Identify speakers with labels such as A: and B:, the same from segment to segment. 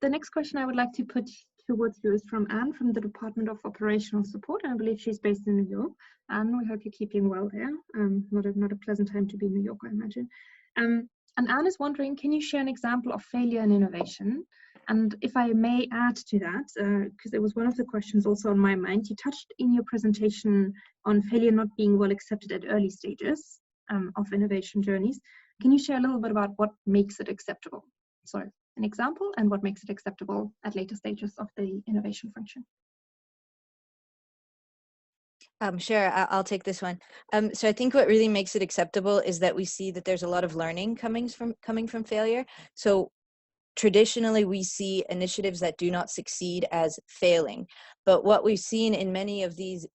A: the next question I would like to put towards you is from Anne from the Department of Operational Support, and I believe she's based in New York. Anne, we hope you're keeping well there. Not a pleasant time to be in New York, I imagine. And Anne is wondering, can you share an example of failure in innovation? And if I may add to that, because it was one of the questions also on my mind, you touched in your presentation on failure not being well accepted at early stages of innovation journeys. Can you share a little bit about what makes it acceptable? So an example and what makes it acceptable at later stages of the innovation function.
B: Sure, I'll take this one. So I think what really makes it acceptable is that we see that there's a lot of learning coming from failure. So traditionally, we see initiatives that do not succeed as failing. But what we've seen in many of these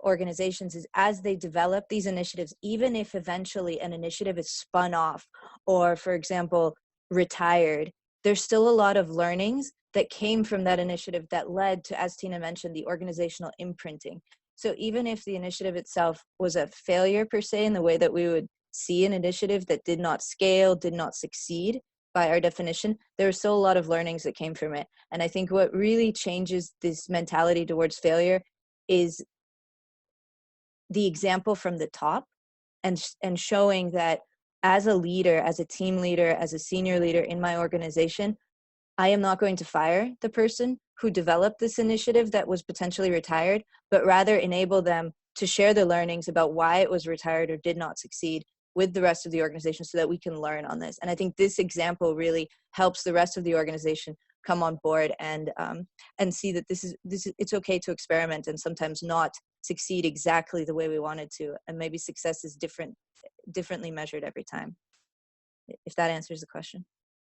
B: organizations is as they develop these initiatives, even if eventually an initiative is spun off or, for example, retired, there's still a lot of learnings that came from that initiative that led to, as Tina mentioned, the organizational imprinting. So even if the initiative itself was a failure per se, in the way that we would see an initiative that did not scale, did not succeed by our definition, there were still a lot of learnings that came from it. And I think what really changes this mentality towards failure is the example from the top and showing that as a leader, as a team leader, as a senior leader in my organization, I am not going to fire the person who developed this initiative that was potentially retired, but rather enable them to share the learnings about why it was retired or did not succeed with the rest of the organization so that we can learn on this. And I think this example really helps the rest of the organization come on board and see that it's okay to experiment and sometimes not succeed exactly the way we wanted to. And maybe success is differently measured every time, if that answers the question.